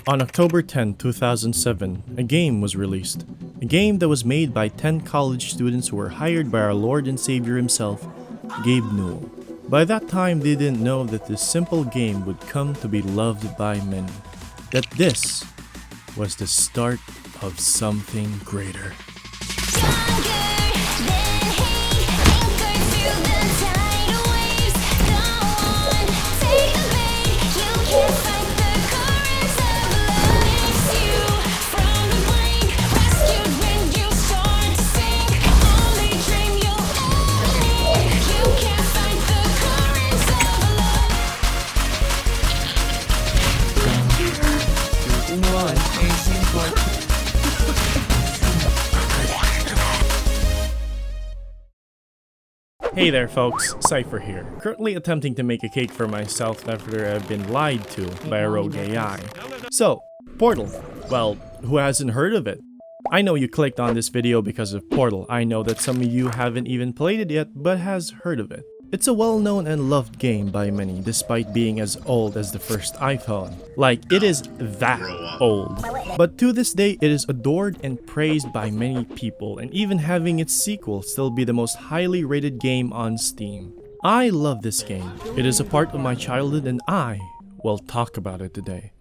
On October 10, 2007, a game was released. A game that was made by 10 college students who were hired by our Lord and Savior himself, Gabe Newell. By that time, they didn't know that this simple game would come to be loved by many. That this was the start of something greater. Hey there folks, Cypher here. Currently attempting to make a cake for myself after I've been lied to by a rogue AI. So, Portal. Well, who hasn't heard of it? I know you clicked on this video because of Portal. I know that some of you haven't even played it yet, but has heard of it. It's a well-known and loved game by many, despite being as old as the first iPhone. Like, it is that old. But to this day, it is adored and praised by many people, and even having its sequel still be the most highly rated game on Steam. I love this game. It is a part of my childhood, and I will talk about it today.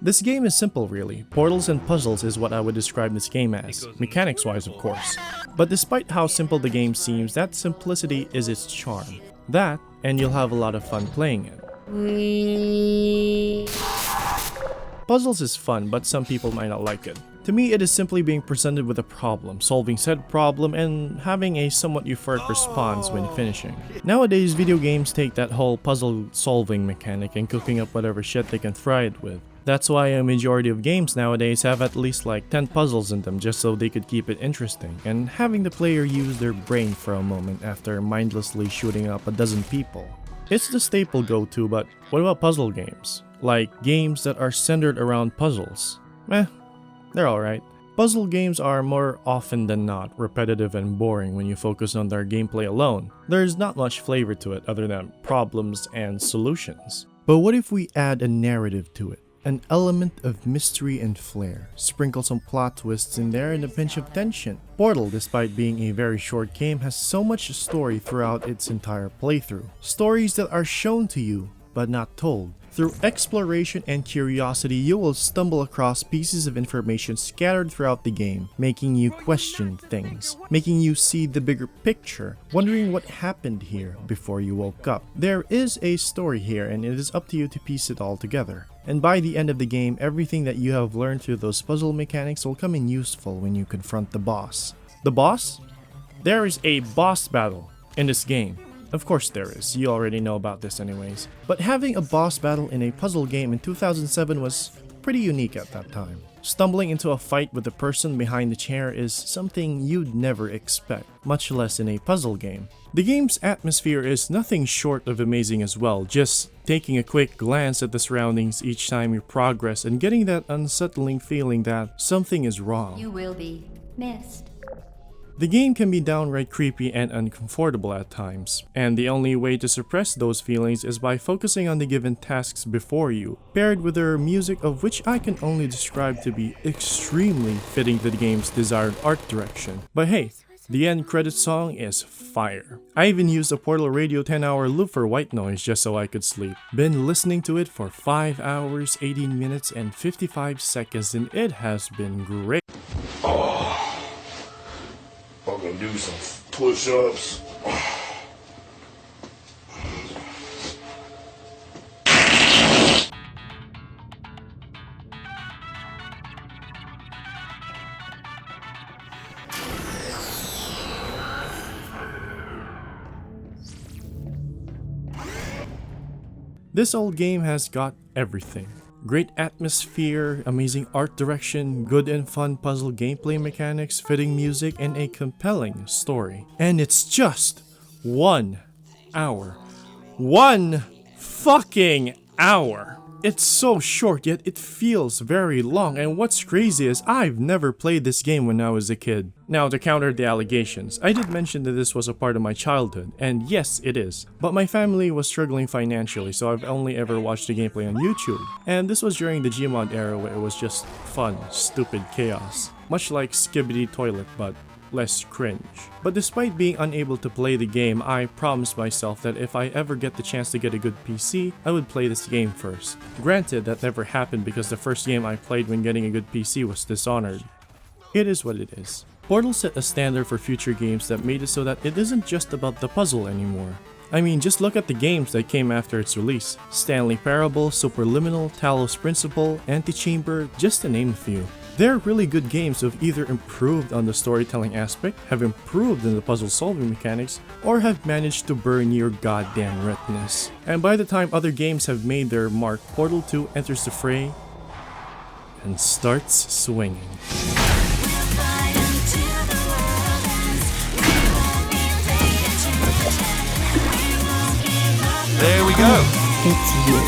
This game is simple really. Portals and puzzles is what I would describe this game as, mechanics wise of course. But despite how simple the game seems, that simplicity is its charm. That, and you'll have a lot of fun playing it. Puzzles is fun, but some people might not like it. To me, it is simply being presented with a problem, solving said problem, and having a somewhat euphoric response when finishing. Nowadays, video games take that whole puzzle solving mechanic and cooking up whatever shit they can fry it with. That's why a majority of games nowadays have at least like 10 puzzles in them just so they could keep it interesting, and having the player use their brain for a moment after mindlessly shooting up a dozen people. It's the staple go-to, but what about puzzle games? Like games that are centered around puzzles? They're alright. Puzzle games are more often than not repetitive and boring when you focus on their gameplay alone. There's not much flavor to it other than problems and solutions. But what if we add a narrative to it? An element of mystery and flair, sprinkle some plot twists in there and a pinch of tension. Portal, despite being a very short game, has so much story throughout its entire playthrough. Stories that are shown to you, but not told. Through exploration and curiosity, you will stumble across pieces of information scattered throughout the game, making you question things, making you see the bigger picture, wondering what happened here before you woke up. There is a story here, and it is up to you to piece it all together. And by the end of the game, everything that you have learned through those puzzle mechanics will come in useful when you confront the boss. The boss? There is a boss battle in this game. Of course there is, you already know about this anyways. But having a boss battle in a puzzle game in 2007 was pretty unique at that time. Stumbling into a fight with the person behind the chair is something you'd never expect, much less in a puzzle game. The game's atmosphere is nothing short of amazing as well, just taking a quick glance at the surroundings each time you progress and getting that unsettling feeling that something is wrong. You will be missed. The game can be downright creepy and uncomfortable at times, and the only way to suppress those feelings is by focusing on the given tasks before you, paired with their music, of which I can only describe to be extremely fitting to the game's desired art direction. But hey, the end credits song is fire. I even used a Portal Radio 10-hour loop for white noise just so I could sleep. Been listening to it for 5 hours, 18 minutes, and 55 seconds, and it has been great. I'm gonna do some push-ups. This old game has got everything. Great atmosphere, amazing art direction, good and fun puzzle gameplay mechanics, fitting music, and a compelling story. And it's just 1 hour. 1 fucking hour! It's so short, yet it feels very long, and what's crazy is I've never played this game when I was a kid. Now, to counter the allegations, I did mention that this was a part of my childhood, and yes, it is. But my family was struggling financially, so I've only ever watched the gameplay on YouTube. And this was during the Gmod era where it was just fun, stupid chaos. Much like Skibidi Toilet, but less cringe. But despite being unable to play the game, I promised myself that if I ever get the chance to get a good PC, I would play this game first. Granted, that never happened because the first game I played when getting a good PC was Dishonored. It is what it is. Portal set a standard for future games that made it so that it isn't just about the puzzle anymore. I mean, just look at the games that came after its release. Stanley Parable, Superliminal, Talos Principle, Antichamber, just to name a few. They're really good games who have either improved on the storytelling aspect, have improved in the puzzle solving mechanics, or have managed to burn your goddamn retinas. And by the time other games have made their mark, Portal 2 enters the fray and starts swinging. There we go. It's you.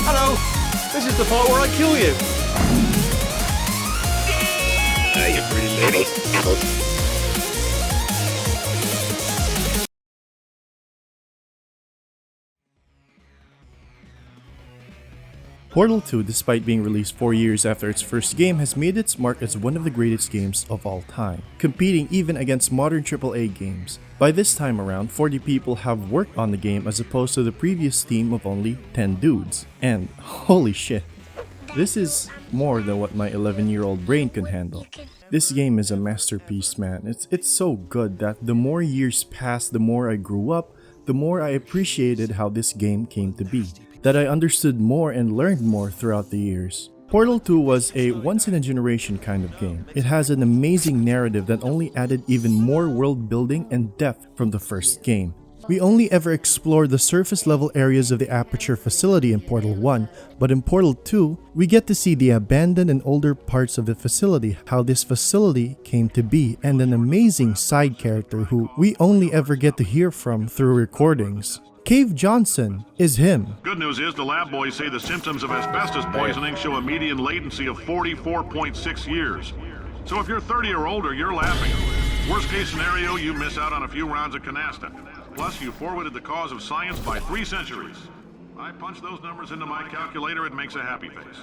Hello. This is the part where I kill you. You pretty little. Portal 2, despite being released 4 years after its first game, has made its mark as one of the greatest games of all time, competing even against modern AAA games. By this time around, 40 people have worked on the game as opposed to the previous team of only 10 dudes. And holy shit, this is more than what my 11-year-old brain can handle. This game is a masterpiece, man. It's so good that the more years passed, the more I grew up, the more I appreciated how this game came to be. That I understood more and learned more throughout the years. Portal 2 was a once-in-a-generation kind of game. It has an amazing narrative that only added even more world building and depth from the first game. We only ever explored the surface level areas of the Aperture facility in Portal 1, but in Portal 2, we get to see the abandoned and older parts of the facility, how this facility came to be, and an amazing side character who we only ever get to hear from through recordings. Cave Johnson is him. Good news is the lab boys say the symptoms of asbestos poisoning show a median latency of 44.6 years. So if you're 30 or older, you're laughing. Worst case scenario, you miss out on a few rounds of canasta. Plus, you forwarded the cause of science by 3 centuries. I punch those numbers into my calculator, it makes a happy face.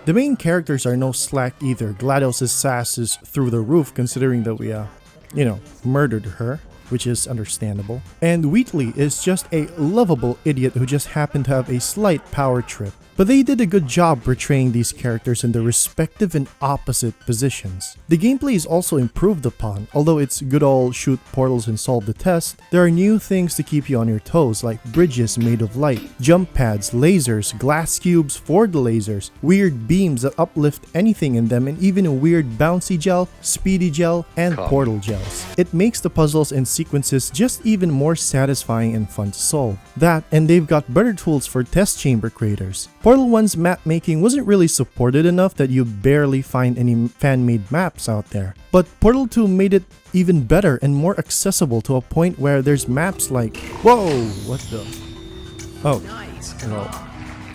The main characters are no slack either. GLaDOS' sass is through the roof considering that we, murdered her, which is understandable. And Wheatley is just a lovable idiot who just happened to have a slight power trip. But they did a good job portraying these characters in their respective and opposite positions. The gameplay is also improved upon. Although it's good old shoot portals and solve the test, there are new things to keep you on your toes, like bridges made of light, jump pads, lasers, glass cubes for the lasers, weird beams that uplift anything in them, and even a weird bouncy gel, speedy gel, and portal gels. It makes the puzzles and sequences just even more satisfying and fun to solve. That, and they've got better tools for test chamber creators. Portal 1's map making wasn't really supported enough that you barely find any fan-made maps out there. But Portal 2 made it even better and more accessible to a point where there's maps like, whoa, what the? Oh, well,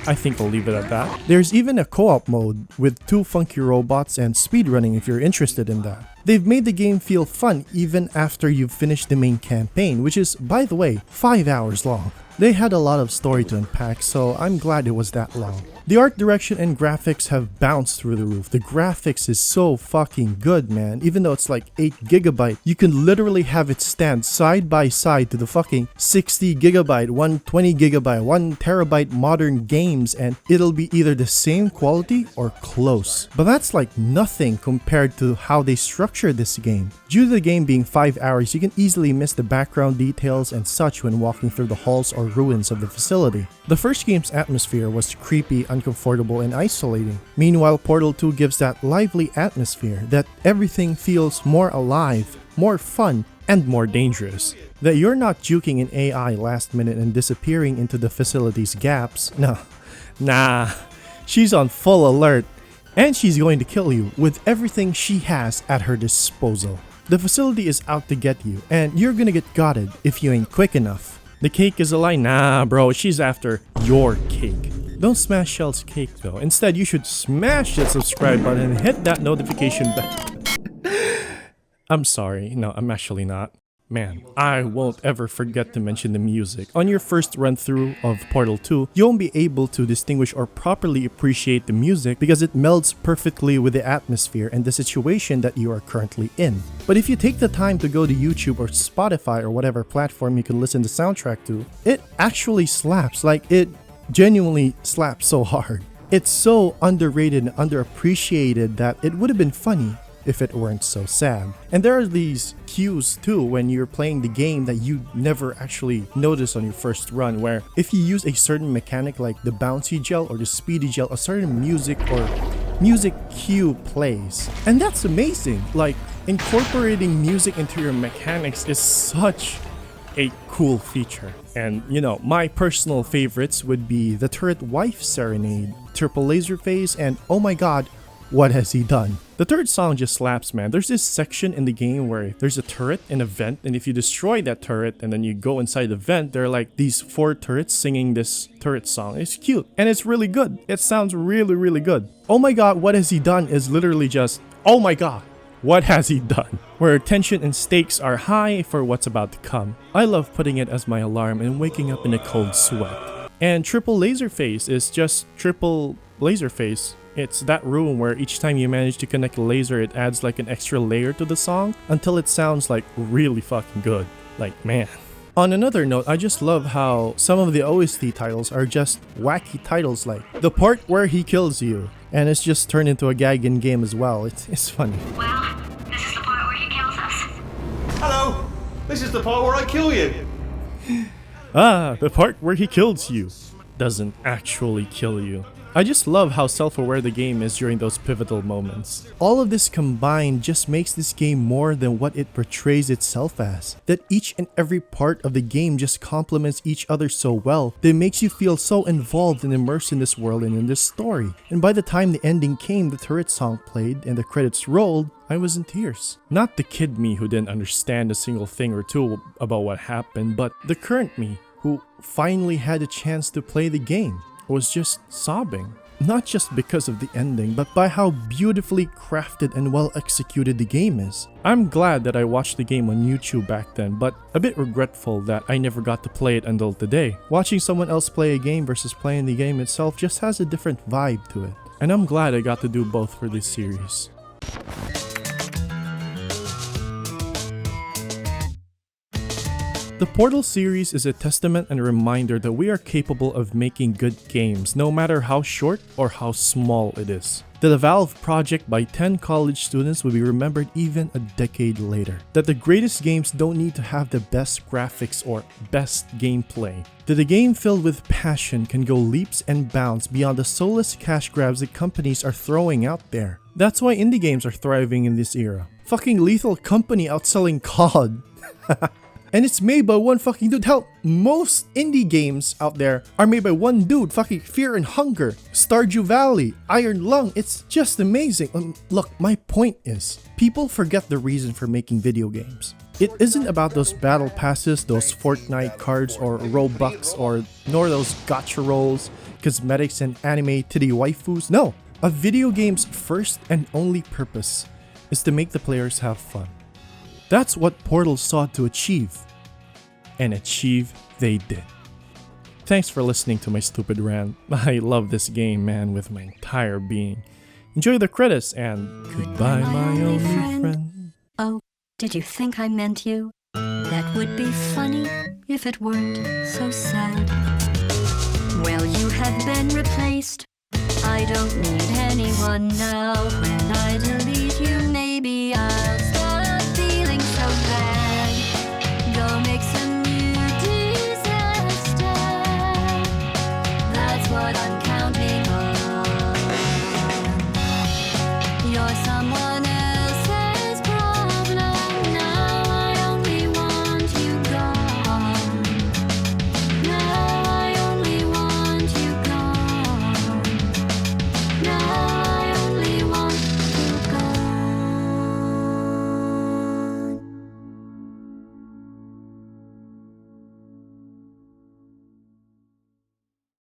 I think I'll leave it at that. There's even a co-op mode with 2 funky robots and speedrunning if you're interested in that. They've made the game feel fun even after you've finished the main campaign, which is, by the way, 5 hours long. They had a lot of story to unpack, so I'm glad it was that long. The art direction and graphics have bounced through the roof. The graphics is so fucking good, man. Even though it's like 8 GB, you can literally have it stand side by side to the fucking 60 GB, 120 GB, 1 TB modern games, and it'll be either the same quality or close. But that's like nothing compared to how they structure this game. Due to the game being 5 hours, you can easily miss the background details and such when walking through the halls or ruins of the facility. The first game's atmosphere was creepy, uncomfortable, and isolating. Meanwhile, Portal 2 gives that lively atmosphere that everything feels more alive, more fun, and more dangerous. That you're not juking an AI last minute and disappearing into the facility's gaps. No, nah, she's on full alert and she's going to kill you with everything she has at her disposal. The facility is out to get you and you're gonna get gotted if you ain't quick enough. The cake is a lie. Nah, bro, she's after your cake. Don't smash Shell's cake though. Instead, you should smash that subscribe button and hit that notification bell. I'm sorry. No, I'm actually not. Man, I won't ever forget to mention the music. On your first run through of Portal 2, you won't be able to distinguish or properly appreciate the music because it melds perfectly with the atmosphere and the situation that you are currently in. But if you take the time to go to YouTube or Spotify or whatever platform you can listen to soundtrack to, it actually slaps. Like, it genuinely slaps so hard. It's so underrated and underappreciated that it would have been funny if it weren't so sad. And there are these cues too when you're playing the game that you never actually notice on your first run, where if you use a certain mechanic like the bouncy gel or the speedy gel, a certain music or music cue plays. And that's amazing. Like, incorporating music into your mechanics is such a cool feature. And you know, my personal favorites would be the Turret Wife Serenade, Triple Laser Phase, and oh my god, what has he done? The third song just slaps, man. There's this section in the game where there's a turret in a vent, and if you destroy that turret and then you go inside the vent, there are like these 4 turrets singing this turret song. It's cute and it's really good. It sounds really, really good. Oh my god, what has he done is literally just, oh my god, what has he done? Where tension and stakes are high for what's about to come. I love putting it as my alarm and waking up in a cold sweat. And Triple Laser Phase is just Triple Laser Phase. It's that room where each time you manage to connect a laser, it adds like an extra layer to the song until it sounds like really fucking good. Like, man. On another note, I just love how some of the OST titles are just wacky titles, like The Part Where He Kills You, and it's just turned into a gag in game as well. It's funny. Well, this is the part where he kills us. Hello! This is the part where I kill you. Ah, the part where he kills you doesn't actually kill you. I just love how self-aware the game is during those pivotal moments. All of this combined just makes this game more than what it portrays itself as. That each and every part of the game just complements each other so well that it makes you feel so involved and immersed in this world and in this story. And by the time the ending came, the turret song played and the credits rolled, I was in tears. Not the kid me who didn't understand a single thing or two about what happened, but the current me who finally had a chance to play the game. Was just sobbing. Not just because of the ending, but by how beautifully crafted and well executed the game is. I'm glad that I watched the game on YouTube back then, but a bit regretful that I never got to play it until today. Watching someone else play a game versus playing the game itself just has a different vibe to it. And I'm glad I got to do both for this series. The Portal series is a testament and a reminder that we are capable of making good games, no matter how short or how small it is. That the Valve project by 10 college students will be remembered even a decade later. That the greatest games don't need to have the best graphics or best gameplay. That a game filled with passion can go leaps and bounds beyond the soulless cash grabs that companies are throwing out there. That's why indie games are thriving in this era. Fucking Lethal Company outselling COD. And it's made by one fucking dude. Hell, most indie games out there are made by one dude. Fucking Fear and Hunger, Stardew Valley, Iron Lung. It's just amazing. Look, my point is, people forget the reason for making video games. It isn't about those battle passes, those Fortnite cards or Robux, nor those gacha rolls, cosmetics and anime titty waifus. No, a video game's first and only purpose is to make the players have fun. That's what Portal sought to achieve. And achieve they did. Thanks for listening to my stupid rant. I love this game, man, with my entire being. Enjoy the credits and goodbye, my only friend. Oh, did you think I meant you? That would be funny if it weren't so sad. Well, you have been replaced. I don't need anyone now.